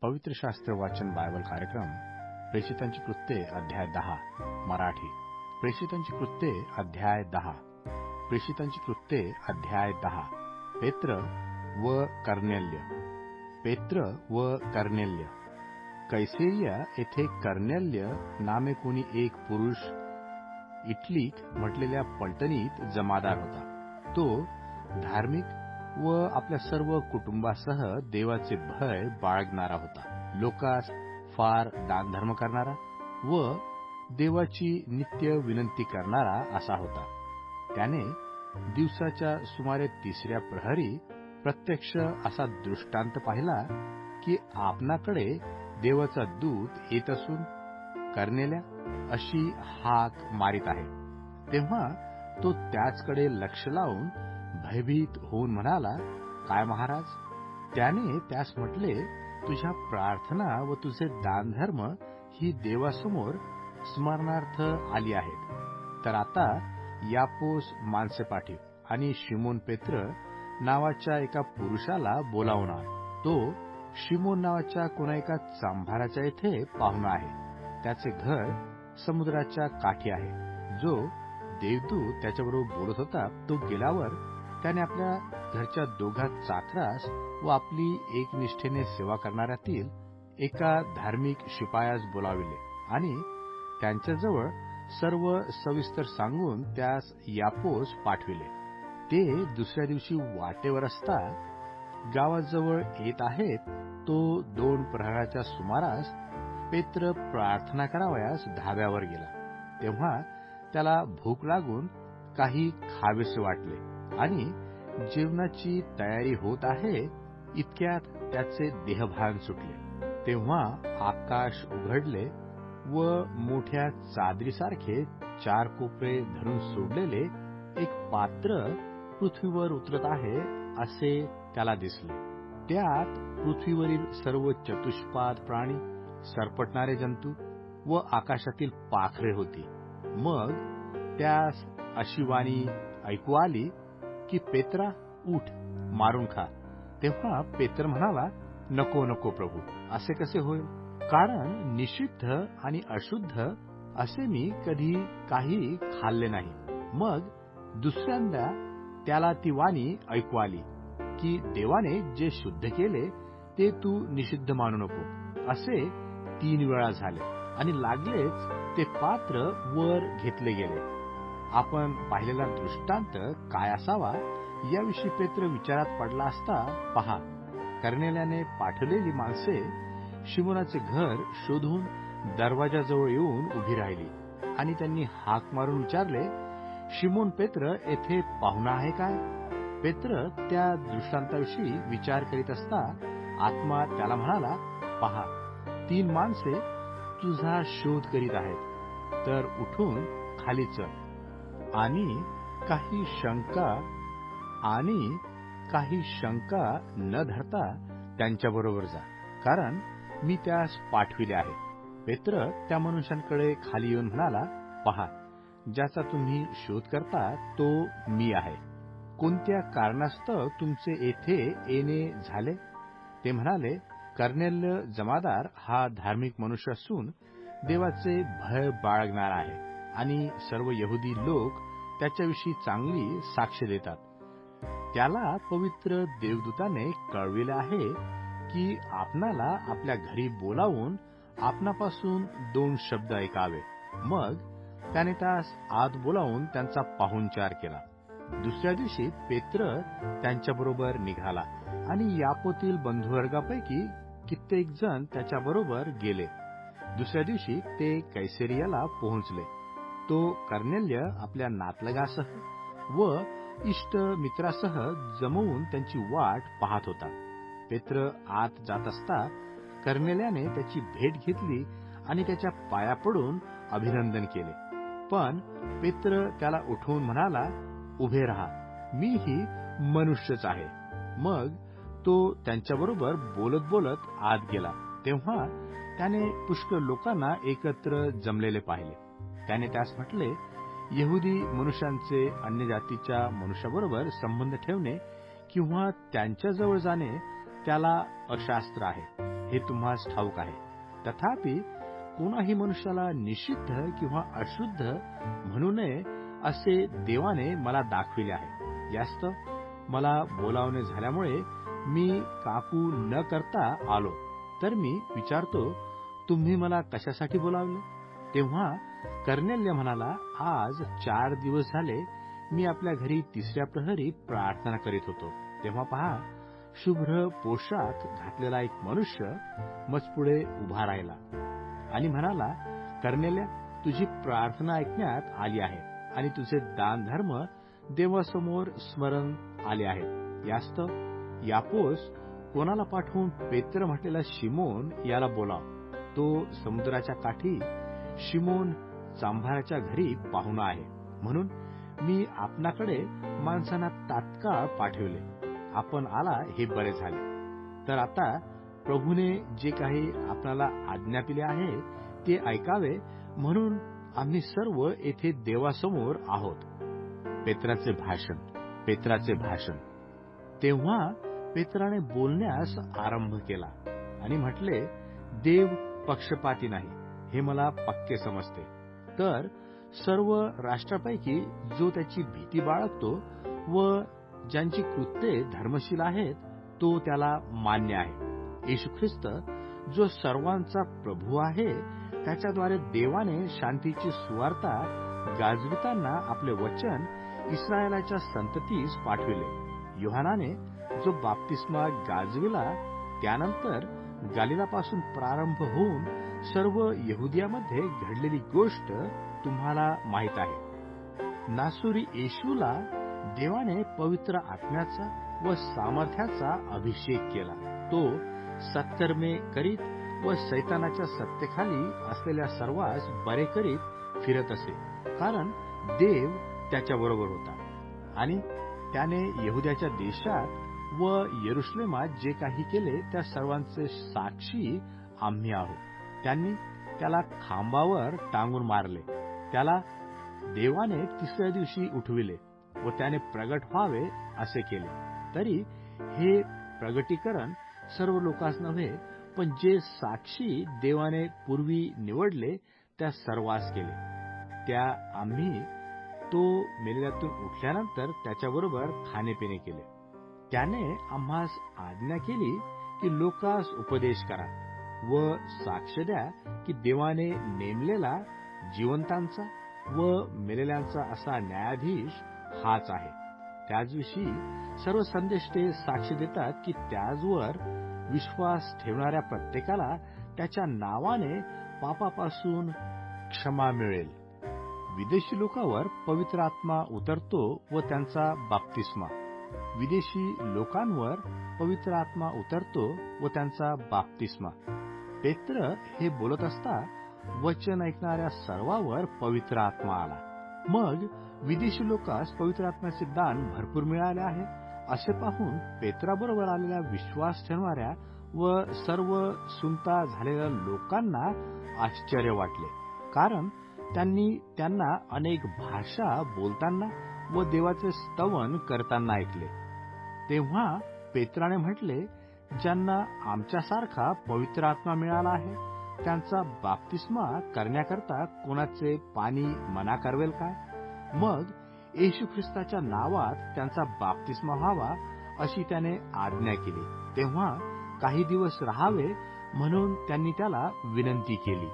पवित्र शास्त्र वाचन बायबल कार्यक्रम प्रेषितांची कृत्ये अध्याय 10 मराठी। प्रेषितांची कृत्ये अध्याय 10। प्रेषितांची कृत्ये अध्याय 10। पेत्र व कर्नेल्य। पेत्र व कर्नेल्य। कैसरिया येथे कर्नेल्य नामे कोणी एक पुरुष इटलीक म्हटलेल्या पलटणीत जमादार होता। तो धार्मिक व आपल्या सर्व कुटुंबासह देवाचे भय बाळगणारा होता। लोकास फार दानधर्म करणारा व देवाची नित्य विनंती करणारा असा होता। त्याने दिवसाच्या सुमारे 3ऱ्या प्रहरी प्रत्यक्ष असा दृष्टांत पाहिला की आपणाकडे देवाचा दूत येत असून कर्नेल्या अशी हाक मारित आहे। तेव्हा तो त्याचकडे लक्ष लावून भयभीत होऊन म्हणाला, काय महाराज? त्याने त्यास म्हटले, तुझ्या प्रार्थना व तुझे दानधर्म ही देवासमोर स्मरणार्थ आली आहेत। तर आता यापोस माणसे पाठव आणि शिमोन पेत्र नावाच्या एका पुरुषाला बोलावून आण। तो शिमोन नावाच्या कोणा एका चांभाराच्या येथे पाहुणा आहे। त्याचे घर समुद्राच्या काठी आहे। जो देवदूत त्याच्याबरोबर बोलत होता तो गेल्यावर त्याने आपल्या घरच्या 2 चाकरास व आपली एकनिष्ठेने सेवा करणाऱ्यातील एका धार्मिक शिपायास बोलाविले आणि त्यांच्याजवळ सर्व सविस्तर सांगून त्यास यापोस पाठविले। ते दुसऱ्या दिवशी वाटेवर असता गावाजवळ येत आहेत, तो 2 प्रहराच्या सुमारास पेत्र प्रार्थना करावयास धाब्यावर गेला। तेव्हा त्याला भूक लागून काही खावेसे वाटले आणि जेवणाची तयारी होत आहे इतक्यात त्याचे देहभान सुटले। तेव्हा आकाश उघडले व मोठ्या चादरीसारखे 4 कोपरे धरून सोडलेले एक पात्र पृथ्वीवर उतरत आहे असे त्याला दिसले। त्यात पृथ्वीवरील सर्व चतुष्पाद प्राणी, सरपटणारे जंतू व आकाशातील पाखरे होती। मग त्यास अशी वाणी ऐकू आली की पेत्रा, उठ, मारून खा। तेव्हा पेत्र म्हणाला, नको नको प्रभू, असे कसे होईल? कारण निषिद्ध आणि अशुद्ध असे मी कधी काही खाल्ले नाही। मग दुसऱ्यांदा त्याला ती वाणी ऐकू आली की देवाने जे शुद्ध केले ते तू निषिद्ध मानू नको। असे 3 वेळा झाले आणि लागलेच ते पात्र वर घेतले गेले। आपण पाहिलेला दृष्टांत काय असावा याविषयी पेत्र विचारात पडला असता पहा, कर्नेल्याने पाठवलेली माणसे शिमोनाचे घर शोधून दरवाजाजवळ येऊन उभी राहिली आणि त्यांनी हाक मारून विचारले, शिमोन पेत्र येथे पाहुणा आहे काय? पेत्र त्या दृष्टांताविषयी विचार करीत असता आत्मा त्याला म्हणाला, पहा, 3 माणसे तुझा शोध करीत आहेत, तर उठून खाली चल आणि काही शंका न धरता त्यांच्याबरोबर जा, कारण मी त्यास पाठविले आहे। पेत्र त्या मनुष्यांकडे खाली येऊन म्हणाला, पहा, ज्याचा तुम्ही शोध करता तो मी आहे। कोणत्या कारणास्तव तुमचे येथे येणे झाले? ते म्हणाले, कर्नेल्य जमादार हा धार्मिक मनुष्य असून देवाचे भय बाळगणारा आहे आणि सर्व यहुदी लोक त्याच्याविषयी चांगली साक्ष देतात। त्याला पवित्र देवदूताने कळविले आहे की आपणाला आपल्या घरी बोलावून आपणापासून 2 शब्द ऐकावे। मग त्याने त्यास आत बोलावून त्यांचा पाहुणचार केला। दुसऱ्या दिवशी पेत्र त्यांच्याबरोबर निघाला आणि यापोतील बंधुवर्गापैकी कित्येक जण त्याच्याबरोबर गेले। दुसऱ्या दिवशी ते कैसरियाला पोहोचले। तो कर्नेल्य आपल्या नातलगासह व इष्ट मित्रासह जमवून त्यांची वाट पाहत होता। पेत्र आत जात असता कर्नेल्याने त्याची भेट घेतली आणि त्याच्या पाया पडून अभिनंदन केले। पण पेत्र त्याला उठवून म्हणाला, उभे राहा, मीही मनुष्यच आहे। मग तो त्यांच्याबरोबर बोलत बोलत आत गेला। तेव्हा त्याने पुष्कळ लोकांना एकत्र जमलेले पाहिले। त्याने त्यास म्हटले, यहुदी मनुष्यांचे अन्य जातीच्या मनुष्याबरोबर संबंध ठेवणे किंवा त्यांच्याजवळ जाणे त्याला अशास्त्र आहे। हे तुम्हास ठाऊक आहे. तथापि कोणाही मनुष्याला निषिद्ध किंवा अशुद्ध म्हणू नये असे देवाने मला दाखविले आहे. यास्तव मला बोलावणे झाल्यामुळे मी काकू न करता आलो. तर मी विचारतो, तुम्ही मला कशासाठी बोलावले? तेव्हा कर्नेल्य म्हणाला, आज 4 दिवस झाले मी आपल्या घरी 3ऱ्या प्रहरी प्रार्थना करीत होतो. तेव्हा पहा, शुभ्र पोशाख घातलेला एक मनुष्य मजपुढे उभा राहिला आणि म्हणाला, कर्नेल्या, तुझी प्रार्थना ऐकण्यात आली आहे आणि तुझे दानधर्म देवासमोर स्मरण आले आहेत. यास्तव यापोस कोणाला पाठवून पेत्र म्हटलेला शिमोन याला बोलाव. तो समुद्राच्या काठी शिमोन चांभाराच्या घरी पाहुणा आहे. म्हणून मी आपणाकडे माणसांना तात्काळ पाठवले. आपण आला हे बरे झाले. तर आता प्रभूने जे काही आपल्याला आज्ञा दिली आहे ते ऐकावे म्हणून आम्ही सर्व येथे देवासमोर आहोत. पेत्राचे भाषण. तेव्हा पेत्राने बोलण्यास आरंभ केला आणि म्हटले, देव पक्षपाती नाही हे मला पक्के समजते. तर सर्व राष्ट्रापैकी जो त्याची भीती बाळगतो व ज्यांची कृत्ये धर्मशील आहेत तो त्याला मान्य आहे. येशू ख्रिस्त जो सर्वांचा प्रभू आहे, त्याच्याद्वारे देवाने शांतीची सुवार्ता गाजविताना आपले वचन इस्रायलाच्या संततीस पाठविले. योहानाने जो बाप्तिस्मा गाजविला त्यानंतर गालिलापासून प्रारंभ होऊन सर्व यहुदियामध्ये घडलेली गोष्ट तुम्हाला माहीत आहे. नासुरी येशूला देवाने पवित्र आत्म्याचा व सामर्थ्याचा अभिषेक केला. तो सत्कर्मे करीत व शैतानाच्या सत्तेखाली असलेल्या सर्वांस बरे करीत फिरत असे, कारण देव त्याच्याबरोबर होता. आणि त्याने यहुद्याच्या देशात व यरुशलेमात जे काही केले त्या सर्वांचे साक्षी आम्ही आहोत. त्यांनी त्याला खांबावर टांगून मारले. त्याला देवाने 3ऱ्या दिवशी उठविले व त्याने प्रगट व्हावे असे केले. तरी हे प्रगटीकरण सर्व लोकांस नव्हे, पण जे साक्षी देवाने पूर्वी निवडले त्या सर्वांस केले. त्या आम्ही तो मेलेल्यातून उठल्यानंतर त्याच्याबरोबर खाणेपिणे केले. त्याने आम्हास आज्ञा केली की लोकांस उपदेश करा व साक्ष द्या की देवाने नेमलेला जिवंतांचा व मेलेल्यांचा असा न्यायाधीश हाच आहे. त्याचविषयी सर्व संदेश ते साक्ष देतात की त्याचवर विश्वास ठेवणाऱ्या प्रत्येकाला त्याच्या नावाने पापापासून क्षमा मिळेल. विदेशी लोकांवर पवित्र आत्मा उतरतो व त्यांचा बाप्तिस्मा. विदेशी लोकांवर पवित्र आत्मा उतरतो व त्यांचा बाप्तिस्मा. पेत्र हे बोलत असता वचन ऐकणाऱ्या सर्वांवर पवित्र आत्मा आला. मग विदेशी लोकांस पवित्र आत्म्याचे दान भरपूर मिळाले आहे असे पाहून पेत्राबरोबर आलेल्या विश्वास ठेवणाऱ्या व सर्व सुनता झालेल्या लोकांना आश्चर्य वाटले, कारण त्यांनी त्यांना अनेक भाषा बोलताना व देवाचे स्तवन करताना ऐकले. तेव्हा पेत्राने म्हटले, ज्यांना आमच्यासारखा पवित्र आत्मा मिळाला आहे त्यांचा बाप्तिस्मा करण्याकरता कोणाचे पाणी मना करवेल काय? मग येशू ख्रिस्ताच्या नावात त्यांचा बाप्तिस्मा व्हावा अशी त्याने आज्ञा केली. तेव्हा काही दिवस राहावे म्हणून त्यांनी त्याला विनंती केली.